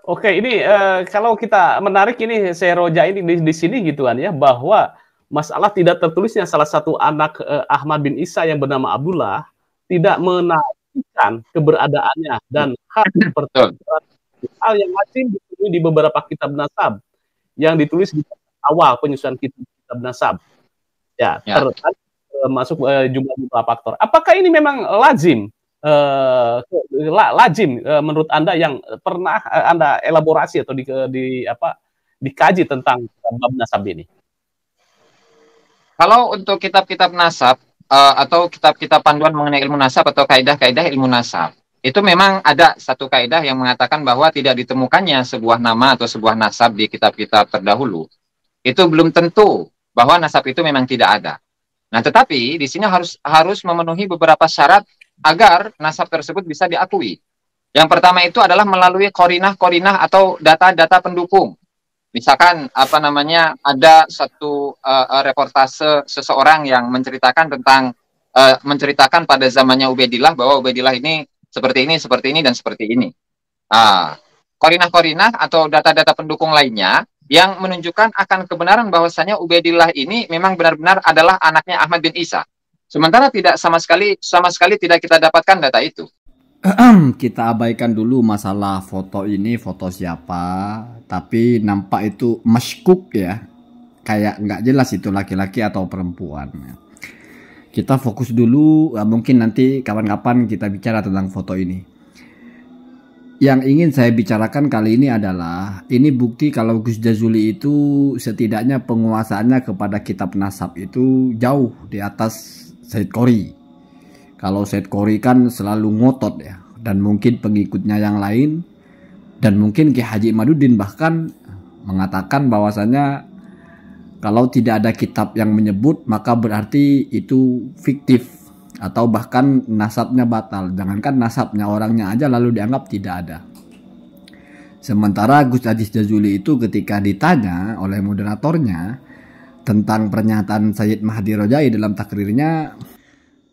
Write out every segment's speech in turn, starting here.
Oke, ini, kalau kita menarik ini Seroja ini di sini gituan ya, bahwa masalah tidak tertulisnya salah satu anak, Ahmad bin Isa yang bernama Abdullah, tidak menafikan keberadaannya dan hal seperti Betul. hal yang masih ditemui di beberapa kitab nasab, yang ditulis di awal penyusunan kitab nasab. Ya, Ya. termasuk, jumlah-jumlah faktor. Apakah ini memang lazim? Lazim menurut Anda yang pernah Anda elaborasi atau dikaji tentang bab nasab ini? Kalau untuk kitab-kitab nasab atau kitab-kitab panduan mengenai ilmu nasab atau kaidah-kaidah ilmu nasab, itu memang ada satu kaidah yang mengatakan bahwa tidak ditemukannya sebuah nama atau sebuah nasab di kitab-kitab terdahulu. Itu belum tentu bahwa nasab itu memang tidak ada. Nah, tetapi di sini harus memenuhi beberapa syarat agar nasab tersebut bisa diakui. Yang pertama itu adalah melalui korinah-korinah atau data-data pendukung. Misalkan apa namanya ada satu reportase seseorang yang menceritakan pada zamannya Ubaidillah bahwa Ubaidillah ini seperti ini dan seperti ini. Ah, korinah-korinah atau data-data pendukung lainnya yang menunjukkan akan kebenaran bahwasanya Ubaidillah ini memang benar-benar adalah anaknya Ahmad bin Isa. Sementara tidak sama sekali tidak kita dapatkan data itu. Kita abaikan dulu masalah foto ini, foto siapa, tapi nampak itu maskuk ya, kayak nggak jelas itu laki-laki atau perempuan. Kita fokus dulu, mungkin nanti kapan-kapan kita bicara tentang foto ini. Yang ingin saya bicarakan kali ini adalah, ini bukti kalau Gus Jazuli itu setidaknya penguasaannya kepada kitab nasab itu jauh di atas Said Qori. Kalau Said Qori kan selalu ngotot ya, dan mungkin pengikutnya yang lain, dan mungkin Ki Haji Imaduddin bahkan mengatakan bahwasanya kalau tidak ada kitab yang menyebut maka berarti itu fiktif atau bahkan nasabnya batal. Jangankan nasabnya, orangnya aja lalu dianggap tidak ada. Sementara Gus Aziz Jazuli itu ketika ditanya oleh moderatornya tentang pernyataan Sayyid Mahdi Rojai dalam takrirnya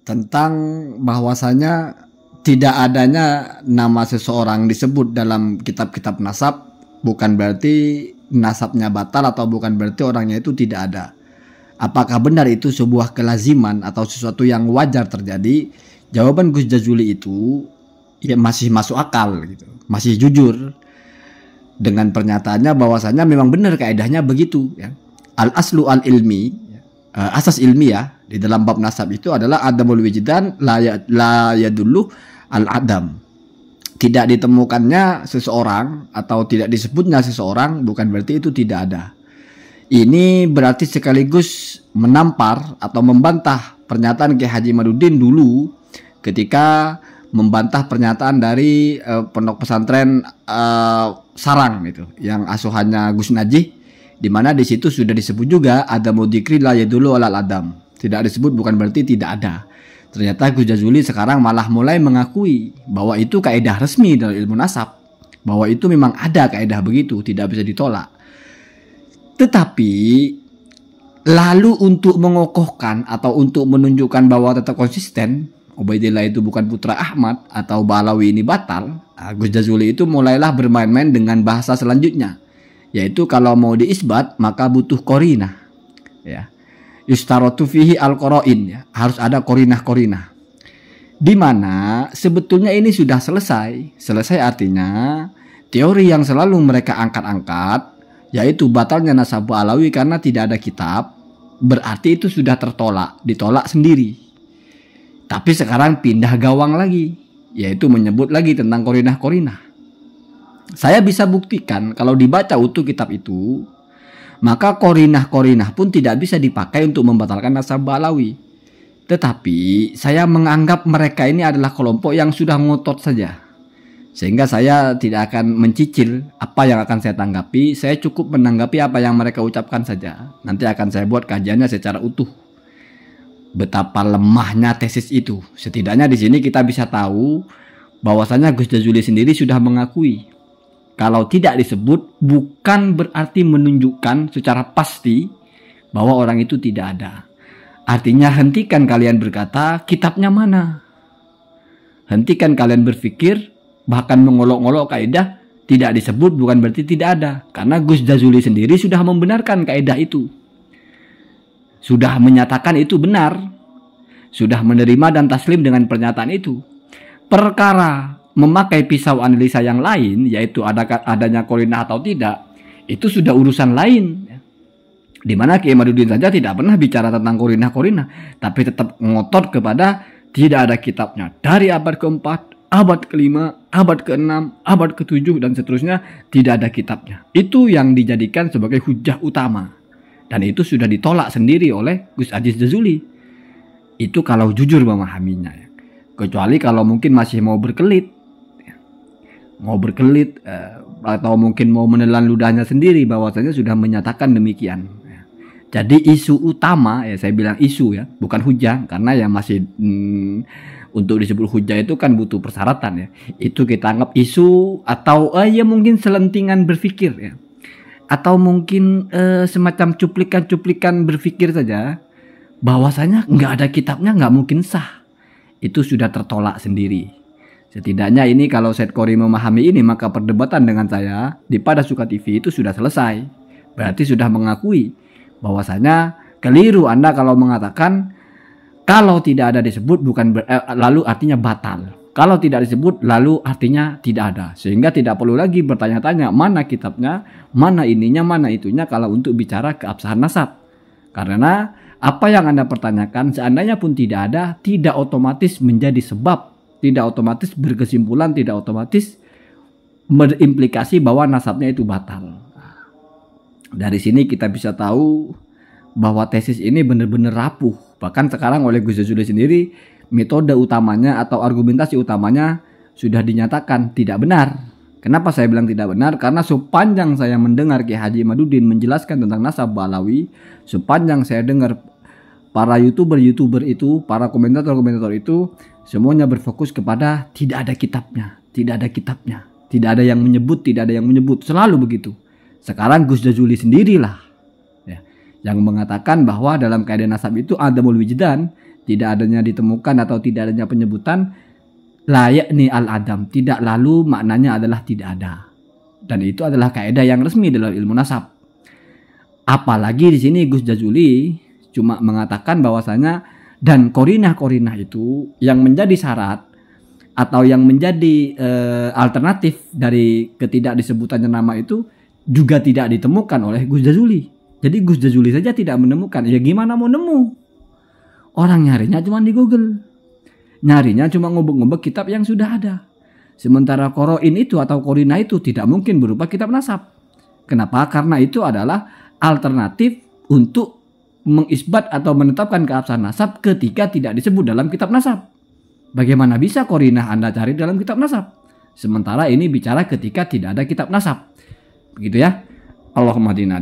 tentang bahwasanya tidak adanya nama seseorang disebut dalam kitab-kitab nasab bukan berarti nasabnya batal atau bukan berarti orangnya itu tidak ada. Apakah benar itu sebuah kelaziman atau sesuatu yang wajar terjadi? Jawaban Gus Jazuli itu ya masih masuk akal gitu, masih jujur dengan pernyataannya bahwasanya memang benar kaidahnya begitu ya. Al aslu al ilmi, asas ilmiah di dalam bab nasab itu adalah adamul wijdan la yadullu al adam. Tidak ditemukannya seseorang atau tidak disebutnya seseorang bukan berarti itu tidak ada. Ini berarti sekaligus menampar atau membantah pernyataan Ki Haji Imaduddin dulu ketika membantah pernyataan dari pondok pesantren Sarang itu yang asuhannya Gus Najih, di mana di situ sudah disebut juga ada mudikri la yadullu alal adam. Tidak disebut bukan berarti tidak ada. Ternyata Gus Jazuli sekarang malah mulai mengakui bahwa itu kaidah resmi dalam ilmu nasab, bahwa itu memang ada kaidah begitu, tidak bisa ditolak. Tetapi lalu untuk mengokohkan atau untuk menunjukkan bahwa tetap konsisten Ubaidillah itu bukan putra Ahmad atau Balawi ini batal, Gus Jazuli itu mulailah bermain-main dengan bahasa selanjutnya, yaitu kalau mau diisbat maka butuh korinah ya. Yustarotu fihi al-qoroin ya, harus ada korinah-korinah. Di mana sebetulnya ini sudah selesai. Selesai artinya teori yang selalu mereka angkat-angkat, yaitu batalnya nasab Alawi karena tidak ada kitab, berarti itu sudah tertolak, ditolak sendiri. Tapi sekarang pindah gawang lagi, yaitu menyebut lagi tentang korinah-korinah. Saya bisa buktikan kalau dibaca utuh kitab itu, maka korinah-korinah pun tidak bisa dipakai untuk membatalkan nasab Alawi. Tetapi saya menganggap mereka ini adalah kelompok yang sudah ngotot saja, sehingga saya tidak akan mencicil apa yang akan saya tanggapi. Saya cukup menanggapi apa yang mereka ucapkan saja. Nanti akan saya buat kajiannya secara utuh. Betapa lemahnya tesis itu. Setidaknya di sini kita bisa tahu bahwasanya Gus Jazuli sendiri sudah mengakui kalau tidak disebut bukan berarti menunjukkan secara pasti bahwa orang itu tidak ada. Artinya hentikan kalian berkata kitabnya mana. Hentikan kalian berpikir bahkan mengolok-olok kaidah tidak disebut bukan berarti tidak ada. Karena Gus Jazuli sendiri sudah membenarkan kaidah itu. Sudah menyatakan itu benar. Sudah menerima dan taslim dengan pernyataan itu. Perkara memakai pisau analisa yang lain, yaitu adanya korinah atau tidak, itu sudah urusan lain. Di mana Kiai Madudin saja tidak pernah bicara tentang korinah, tapi tetap ngotot kepada tidak ada kitabnya. Dari abad keempat, abad kelima, abad keenam, abad ketujuh, dan seterusnya tidak ada kitabnya. Itu yang dijadikan sebagai hujah utama. Dan itu sudah ditolak sendiri oleh Gus Aziz Jazuli. Itu kalau jujur memahaminya. Kecuali kalau mungkin masih mau berkelit. Atau mungkin mau menelan ludahnya sendiri bahwasanya sudah menyatakan demikian. Jadi isu utama, ya saya bilang isu ya, bukan hujah, karena yang masih untuk disebut hujah itu kan butuh persyaratan ya. Itu kita anggap isu atau ya mungkin selentingan berpikir ya. Atau mungkin semacam cuplikan-cuplikan berpikir saja bahwasanya nggak ada kitabnya nggak mungkin sah. Itu sudah tertolak sendiri. Setidaknya ini kalau Syed Qori memahami ini, maka perdebatan dengan saya di Pada Suka TV itu sudah selesai. Berarti sudah mengakui bahwasanya keliru Anda kalau mengatakan kalau tidak ada disebut bukan lalu artinya batal. Kalau tidak disebut lalu artinya tidak ada. Sehingga tidak perlu lagi bertanya-tanya mana kitabnya, mana ininya, mana itunya kalau untuk bicara keabsahan nasab. Karena apa yang Anda pertanyakan seandainya pun tidak ada, tidak otomatis menjadi sebab, tidak otomatis berkesimpulan, tidak otomatis berimplikasi bahwa nasabnya itu batal. Dari sini kita bisa tahu bahwa tesis ini benar-benar rapuh. Bahkan sekarang oleh Gus Jazuli sendiri, metode utamanya atau argumentasi utamanya sudah dinyatakan tidak benar. Kenapa saya bilang tidak benar? Karena sepanjang saya mendengar Kiai Haji Madudin menjelaskan tentang nasab Ba'alawi, sepanjang saya dengar para youtuber itu, para komentator itu, semuanya berfokus kepada tidak ada kitabnya, tidak ada kitabnya, tidak ada yang menyebut, tidak ada yang menyebut, selalu begitu. Sekarang Gus Jazuli sendirilah ya, yang mengatakan bahwa dalam kaidah nasab itu adamul wijdan, tidak adanya ditemukan atau tidak adanya penyebutan, layak ni al-adam, tidak lalu maknanya adalah tidak ada. Dan itu adalah kaidah yang resmi dalam ilmu nasab. Apalagi di sini Gus Jazuli cuma mengatakan bahwasanya dan korinah-korinah itu yang menjadi syarat atau yang menjadi alternatif dari ketidakdisebutannya nama itu juga tidak ditemukan oleh Gus Jazuli. Jadi Gus Jazuli saja tidak menemukan. Ya gimana mau nemu? Orang nyarinya cuma di Google. Nyarinya cuma ngobek-ngobek kitab yang sudah ada. Sementara koroin itu atau korina itu tidak mungkin berupa kitab nasab. Kenapa? Karena itu adalah alternatif untuk mengisbat atau menetapkan keabsahan nasab ketika tidak disebut dalam kitab nasab. Bagaimana bisa korinah Anda cari dalam kitab nasab? Sementara ini bicara ketika tidak ada kitab nasab. Begitu ya. Allahumma hadina